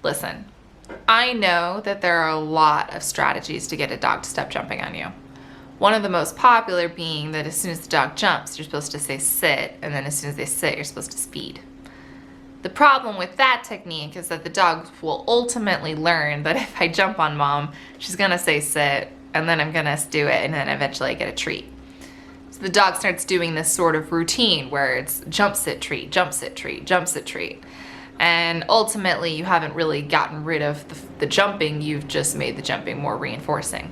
Listen, I know that there are a lot of strategies to get a dog to stop jumping on you. One of the most popular being that as soon as the dog jumps, you're supposed to say sit, and then as soon as they sit, you're supposed to speed. The problem with that technique is that the dog will ultimately learn that if I jump on mom, she's gonna say sit, and then I'm gonna do it, and then eventually I get a treat. So the dog starts doing this sort of routine where it's jump, sit, treat, jump, sit, treat, jump, sit, treat. And ultimately you haven't really gotten rid of the jumping, you've just made the jumping more reinforcing.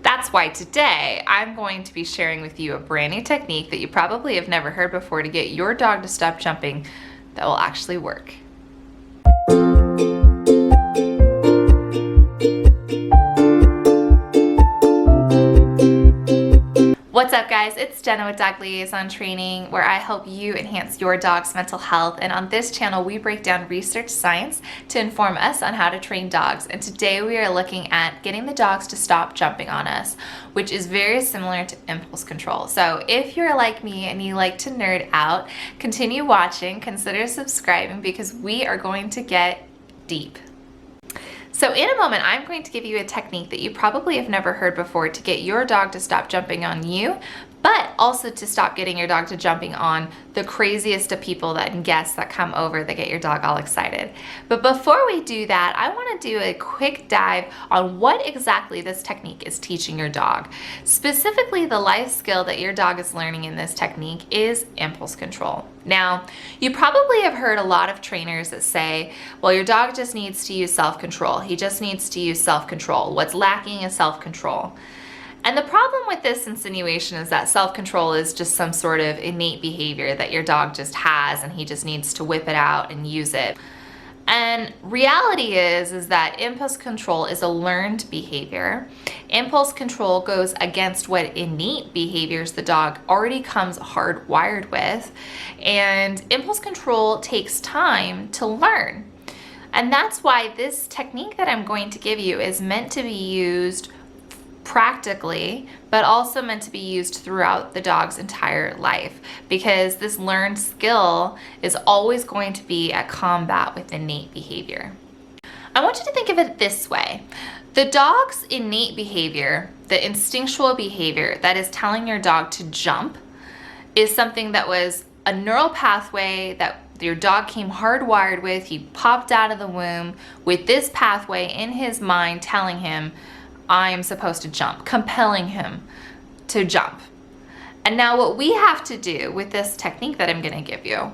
That's why today I'm going to be sharing with you a brand new technique that you probably have never heard before to get your dog to stop jumping that will actually work. What's up guys, it's Jenna with Dog Liaison Training, where I help you enhance your dog's mental health. And on this channel, we break down research science to inform us on how to train dogs. And today we are looking at getting the dogs to stop jumping on us, which is very similar to impulse control. So if you're like me and you like to nerd out, continue watching, consider subscribing, because we are going to get deep. So in a moment, I'm going to give you a technique that you probably have never heard before to get your dog to stop jumping on you, but also to stop getting your dog to jumping on the craziest of people and guests that come over that get your dog all excited. But before we do that, I want to do a quick dive on what exactly this technique is teaching your dog. Specifically, the life skill that your dog is learning in this technique is impulse control. Now, you probably have heard a lot of trainers that say, well, your dog just needs to use self-control. He just needs to use self-control. What's lacking is self-control. And the problem with this insinuation is that self-control is just some sort of innate behavior that your dog just has and he just needs to whip it out and use it. And reality is that impulse control is a learned behavior. Impulse control goes against what innate behaviors the dog already comes hardwired with. And impulse control takes time to learn. And that's why this technique that I'm going to give you is meant to be used practically, but also meant to be used throughout the dog's entire life, because this learned skill is always going to be at combat with innate behavior. I want you to think of it this way. The dog's innate behavior, the instinctual behavior that is telling your dog to jump, is something that was a neural pathway that your dog came hardwired with. He popped out of the womb with this pathway in his mind telling him, I am supposed to jump, compelling him to jump. And now what we have to do with this technique that I'm going to give you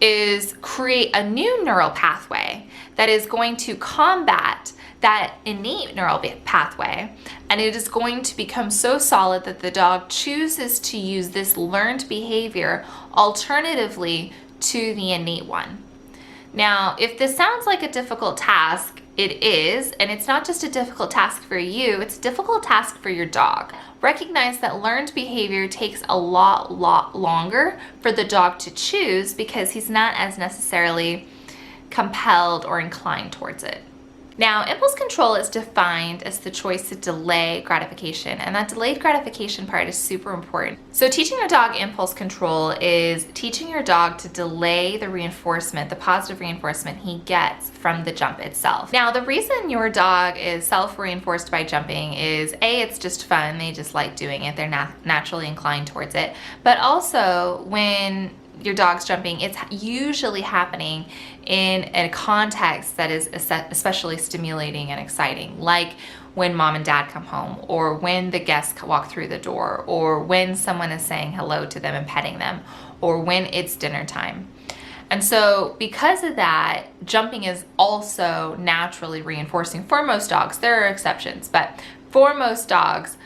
is create a new neural pathway that is going to combat that innate neural pathway, and it is going to become so solid that the dog chooses to use this learned behavior alternatively to the innate one. Now, if this sounds like a difficult task, it is, and it's not just a difficult task for you, it's a difficult task for your dog. Recognize that learned behavior takes a lot longer for the dog to choose because he's not as necessarily compelled or inclined towards it. Now, impulse control is defined as the choice to delay gratification, and that delayed gratification part is super important. So teaching your dog impulse control is teaching your dog to delay the reinforcement, the positive reinforcement he gets from the jump itself. Now, the reason your dog is self-reinforced by jumping is A, it's just fun, they just like doing it, they're naturally inclined towards it, but also when your dog's jumping, it's usually happening in a context that is especially stimulating and exciting, like when mom and dad come home, or when the guests walk through the door, or when someone is saying hello to them and petting them, or when it's dinner time. And so because of that, jumping is also naturally reinforcing for most dogs. There are exceptions, but for most dogs,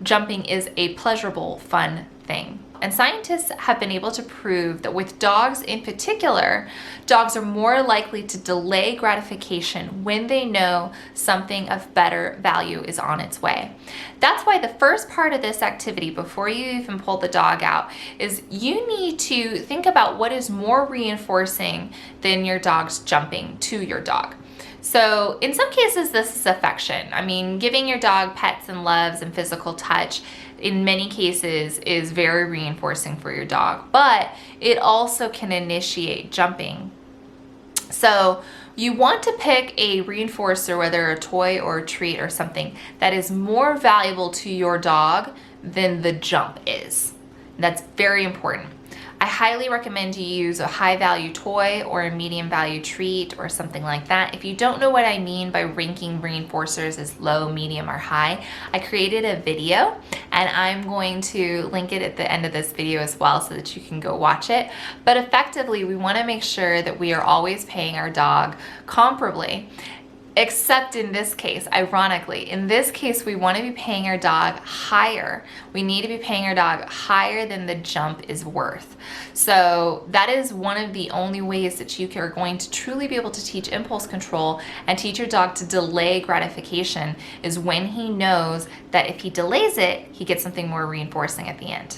jumping is a pleasurable, fun thing. And scientists have been able to prove that with dogs in particular, dogs are more likely to delay gratification when they know something of better value is on its way. That's why the first part of this activity, before you even pull the dog out, is you need to think about what is more reinforcing than your dog's jumping to your dog. So in some cases, this is affection. I mean, giving your dog pets and loves and physical touch in many cases is very reinforcing for your dog, but it also can initiate jumping. So You want to pick a reinforcer, whether a toy or a treat or something, that is more valuable to your dog than the jump is. That's very important. I highly recommend you use a high value toy or a medium value treat or something like that. If you don't know what I mean by ranking reinforcers as low, medium, or high, I created a video and I'm going to link it at the end of this video as well so that you can go watch it. But effectively, we want to make sure that we are always paying our dog comparably. Except in this case, ironically, in this case, we want to be paying our dog higher. We need to be paying our dog higher than the jump is worth. So that is one of the only ways that you are going to truly be able to teach impulse control and teach your dog to delay gratification, is when he knows that if he delays it, he gets something more reinforcing at the end.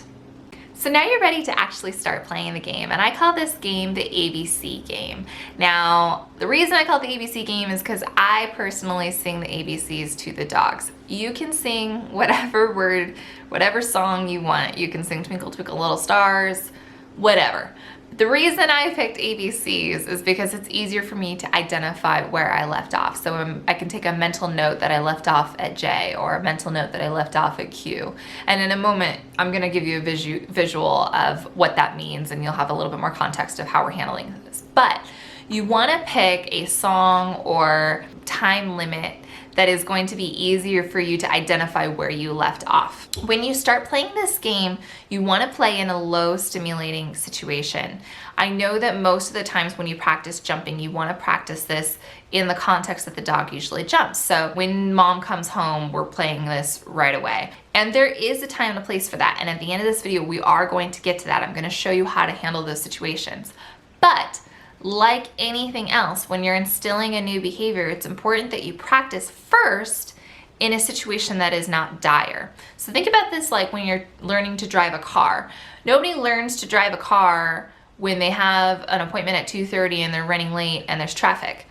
So now you're ready to actually start playing the game, and I call this game the ABC game. Now, the reason I call it the ABC game is because I personally sing the ABCs to the dogs. You can sing whatever word, whatever song you want. You can sing Twinkle Twinkle Little Stars, whatever. The reason I picked ABCs is because it's easier for me to identify where I left off. So I can take a mental note that I left off at J, or a mental note that I left off at Q. And in a moment, I'm gonna give you a visual of what that means, and you'll have a little bit more context of how we're handling this. But you wanna pick a song or time limit that is going to be easier for you to identify where you left off. When you start playing this game, you want to play in a low stimulating situation. I know that most of the times when you practice jumping, you want to practice this in the context that the dog usually jumps. So when mom comes home, we're playing this right away. And there is a time and a place for that. And at the end of this video, we are going to get to that. I'm going to show you how to handle those situations. But like anything else, when you're instilling a new behavior, it's important that you practice first in a situation that is not dire. So think about this like when you're learning to drive a car. Nobody learns to drive a car when they have an appointment at 2:30 and they're running late and there's traffic.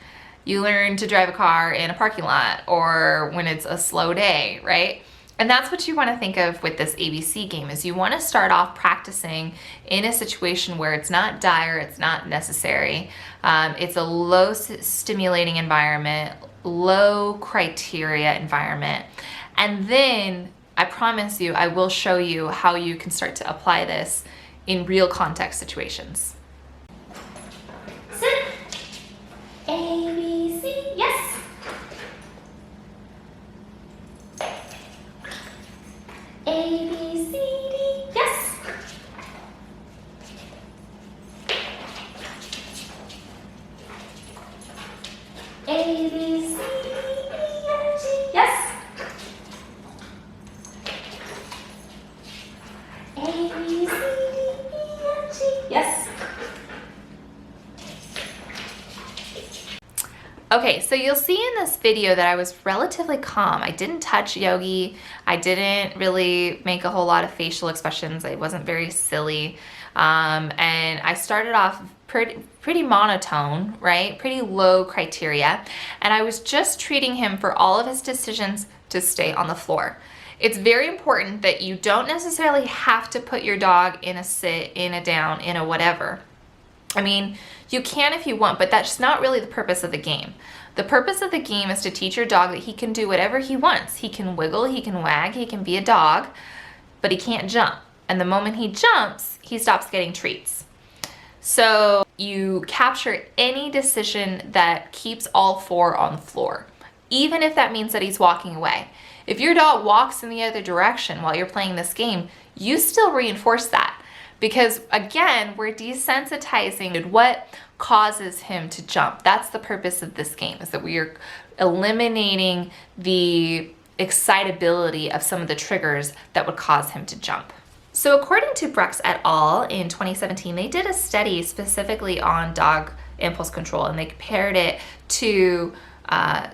You learn to drive a car in a parking lot or when it's a slow day, right? And that's what you want to think of with this ABC game, is you want to start off practicing in a situation where it's not dire, it's not necessary. It's a low stimulating environment, low criteria environment. And then I promise you, I will show you how you can start to apply this in real context situations. Sit. A, B, C, yes. A, B, C, D, yes. A, B, C, D, E, F, G, yes. A, B, C, D, E, F, G, yes. Okay, so you'll see in this video that I was relatively calm. I didn't touch Yogi. I didn't really make a whole lot of facial expressions. I wasn't very silly. And I started off pretty monotone, right? Pretty low criteria. And I was just treating him for all of his decisions to stay on the floor. It's very important that you don't necessarily have to put your dog in a sit, in a down, in a whatever. I mean, you can if you want, but that's not really the purpose of the game. The purpose of the game is to teach your dog that he can do whatever he wants. He can wiggle, he can wag, he can be a dog, but he can't jump. And the moment he jumps, he stops getting treats. So you capture any decision that keeps all four on the floor, even if that means that he's walking away. If your dog walks in the other direction while you're playing this game, you still reinforce that. Because again, we're desensitizing what causes him to jump. That's the purpose of this game, is that we are eliminating the excitability of some of the triggers that would cause him to jump. So according to Brooks et al. In 2017, they did a study specifically on dog impulse control, and they compared it to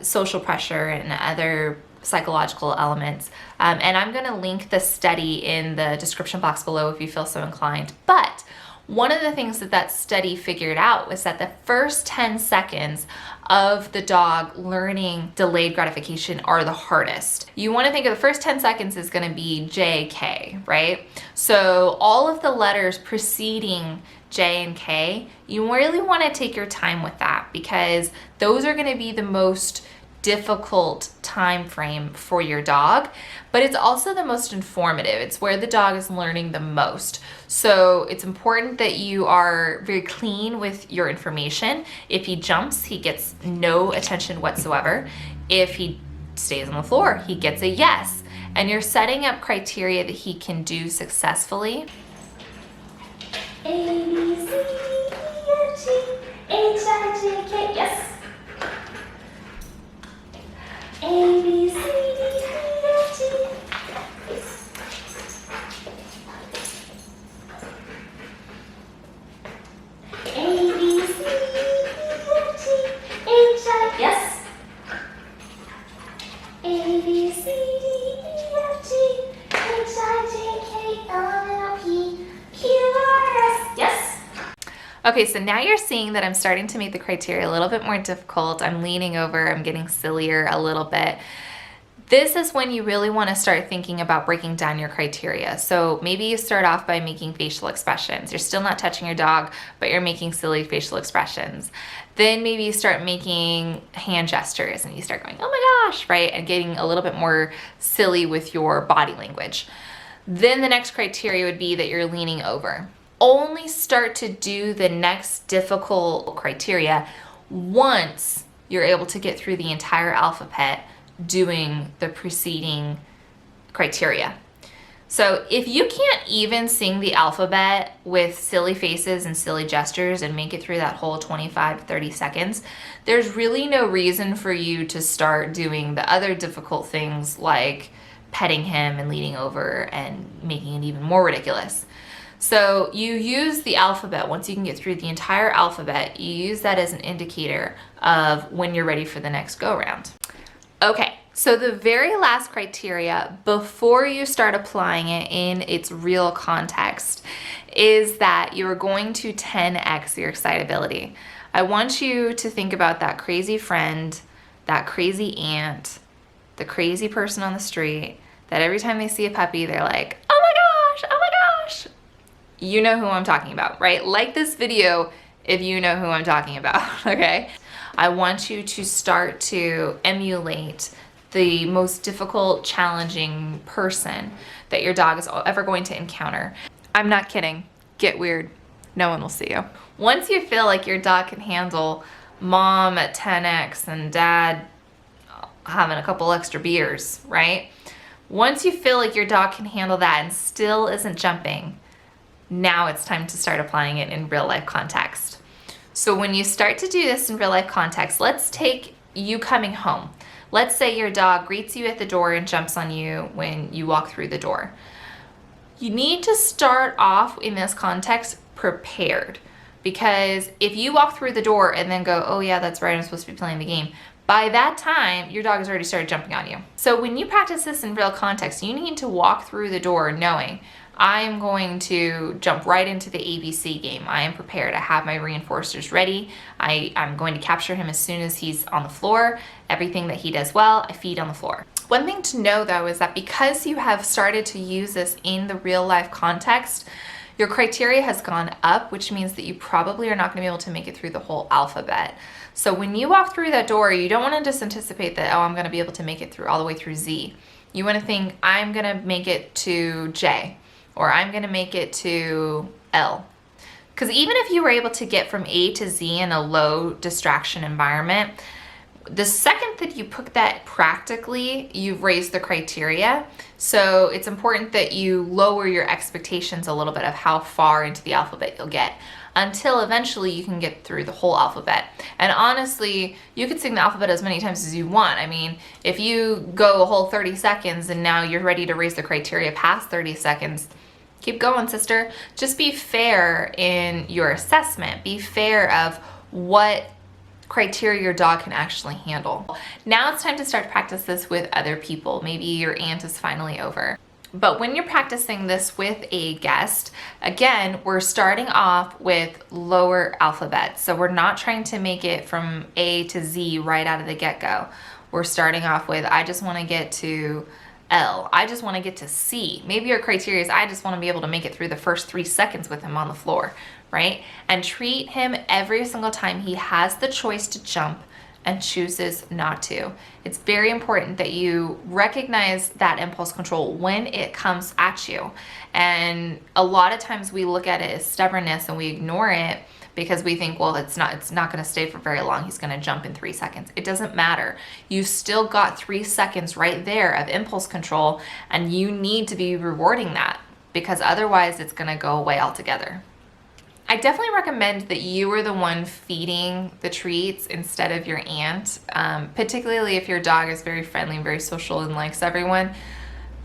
social pressure and other psychological elements. And I'm going to link the study in the description box below if you feel so inclined. But One of the things that that study figured out was that the first 10 seconds of the dog learning delayed gratification are the hardest. You want to think of the first 10 seconds is going to be J, K, right? So all of the letters preceding J and K, you really want to take your time with that, because those are going to be the most difficult time frame for your dog, but it's also the most informative. It's where the dog is learning the most. So it's important that you are very clean with your information. If he jumps, he gets no attention whatsoever. If he stays on the floor, he gets a yes. And you're setting up criteria that he can do successfully. A, B, C, D, E, F, G, H, I, J, K, yes. A, B, C, D, E, F, G. A, B, C, D, E, F, G, H, I, yes. A, B, C, D, E, F, G, H, I, J, K, L, M, N, O, P, Q, R, S, yes. Okay, so now you're seeing that I'm starting to make the criteria a little bit more difficult. I'm leaning over, I'm getting sillier a little bit. This is when you really want to start thinking about breaking down your criteria. So maybe you start off by making facial expressions. You're still not touching your dog, but you're making silly facial expressions. Then maybe you start making hand gestures and you start going, oh my gosh, right? And getting a little bit more silly with your body language. Then the next criteria would be that you're leaning over. Only start to do the next difficult criteria once you're able to get through the entire alphabet doing the preceding criteria. So if you can't even sing the alphabet with silly faces and silly gestures and make it through that whole 25 to 30 seconds, there's really no reason for you to start doing the other difficult things like petting him and leaning over and making it even more ridiculous. So you use the alphabet. Once you can get through the entire alphabet, you use that as an indicator of when you're ready for the next go round. Okay, so the very last criteria before you start applying it in its real context is that you're going to 10x your excitability. I want you to think about that crazy friend, that crazy aunt, the crazy person on the street that every time they see a puppy, they're like, oh my gosh, oh my gosh. You know who I'm talking about, right? Like this video if you know who I'm talking about, okay? I want you to start to emulate the most difficult, challenging person that your dog is ever going to encounter. I'm not kidding. Get weird. No one will see you. Once you feel like your dog can handle mom at 10x and dad having a couple extra beers, right? Once you feel like your dog can handle that and still isn't jumping, now it's time to start applying it in real life context. So when you start to do this in real life context, let's take you coming home. Let's say your dog greets you at the door and jumps on you when you walk through the door. You need to start off in this context prepared, because if you walk through the door and then go, oh yeah, that's right, I'm supposed to be playing the game, by that time, your dog has already started jumping on you. So when you practice this in real context, you need to walk through the door knowing, I'm going to jump right into the ABC game. I am prepared. I have my reinforcers ready. I'm going to capture him as soon as he's on the floor. Everything that he does well, I feed on the floor. One thing to know though is that because you have started to use this in the real life context, your criteria has gone up, which means that you probably are not going to be able to make it through the whole alphabet. So when you walk through that door, you don't want to just anticipate that, oh, I'm going to be able to make it through all the way through Z. You want to think, I'm going to make it to J, or I'm going to make it to L. Because even if you were able to get from A to Z in a low distraction environment, the second that you put that practically, you've raised the criteria. So it's important that you lower your expectations a little bit of how far into the alphabet you'll get, until eventually you can get through the whole alphabet. And honestly, you could sing the alphabet as many times as you want. I mean, if you go a whole 30 seconds and now you're ready to raise the criteria past 30 seconds, keep going, sister. Just be fair in your assessment. Be fair of what criteria your dog can actually handle. Now it's time to start to practice this with other people. Maybe your aunt is finally over. But when you're practicing this with a guest, again, we're starting off with lower alphabet. So we're not trying to make it from A to Z right out of the get-go. We're starting off with, I just want to get to L. I just want to get to C. Maybe your criteria is, I just want to be able to make it through the first 3 seconds with him on the floor, right? And treat him every single time he has the choice to jump and chooses not to. It's very important that you recognize that impulse control when it comes at you. And a lot of times we look at it as stubbornness and we ignore it because we think, well, it's not going to stay for very long. He's going to jump in 3 seconds. It doesn't matter. You still got 3 seconds right there of impulse control, and you need to be rewarding that, because otherwise it's going to go away altogether. I definitely recommend that you are the one feeding the treats instead of your aunt, particularly if your dog is very friendly and very social and likes everyone.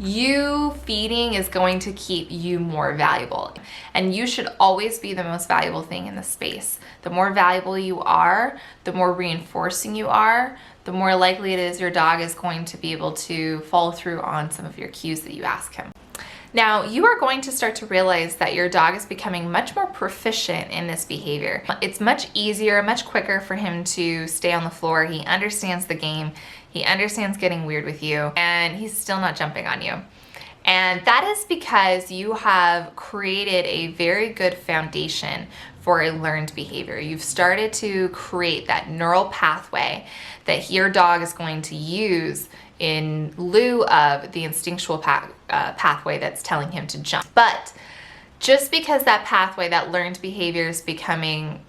You feeding is going to keep you more valuable, and you should always be the most valuable thing in the space. The more valuable you are, the more reinforcing you are, the more likely it is your dog is going to be able to follow through on some of your cues that you ask him. Now, you are going to start to realize that your dog is becoming much more proficient in this behavior. It's much easier, much quicker for him to stay on the floor. He understands the game. He understands getting weird with you, and he's still not jumping on you. And that is because you have created a very good foundation for a learned behavior. You've started to create that neural pathway that your dog is going to use in lieu of the instinctual pathway that's telling him to jump. But just because that pathway, that learned behavior, is becoming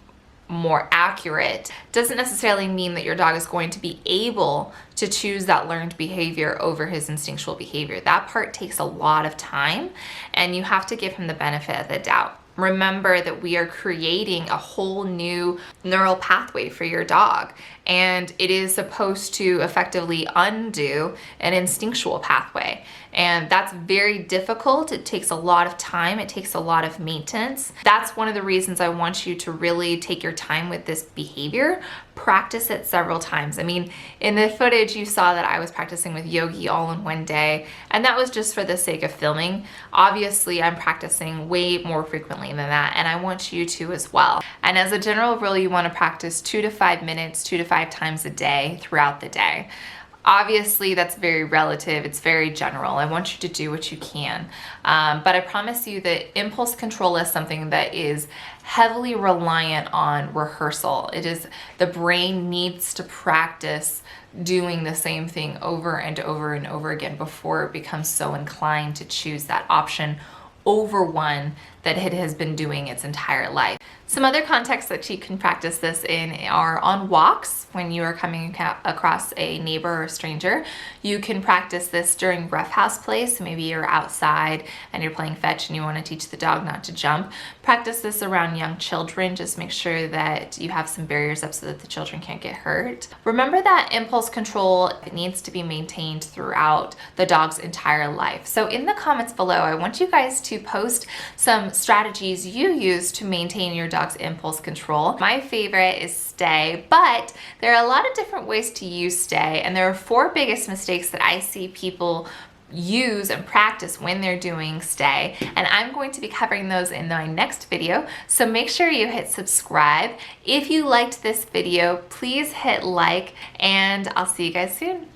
more accurate doesn't necessarily mean that your dog is going to be able to choose that learned behavior over his instinctual behavior. That part takes a lot of time, and you have to give him the benefit of the doubt. Remember that we are creating a whole new neural pathway for your dog, and it is supposed to effectively undo an instinctual pathway. And that's very difficult. It takes a lot of time. It takes a lot of maintenance. That's one of the reasons I want you to really take your time with this behavior. Practice it several times. I mean, in the footage you saw that I was practicing with Yogi all in one day, and that was just for the sake of filming. Obviously, I'm practicing way more frequently than that, and I want you to as well. And as a general rule, you want to practice 2 to 5 minutes, 2 to 5 times a day throughout the day. Obviously, that's very relative. It's very general. I want you to do what you can. But I promise you that impulse control is something that is heavily reliant on rehearsal. It is, the brain needs to practice doing the same thing over and over and over again before it becomes so inclined to choose that option over one that it has been doing its entire life. Some other contexts that you can practice this in are on walks when you are coming across a neighbor or stranger. You can practice this during roughhouse play. So maybe you're outside and you're playing fetch and you want to teach the dog not to jump. Practice this around young children. Just make sure that you have some barriers up so that the children can't get hurt. Remember that impulse control needs to be maintained throughout the dog's entire life. So in the comments below, I want you guys to post some strategies you use to maintain your dog's impulse control. My favorite is stay, but there are a lot of different ways to use stay, and there are 4 biggest mistakes that I see people use and practice when they're doing stay, and I'm going to be covering those in my next video. So make sure you hit subscribe. If you liked this video, please hit like, and I'll see you guys soon.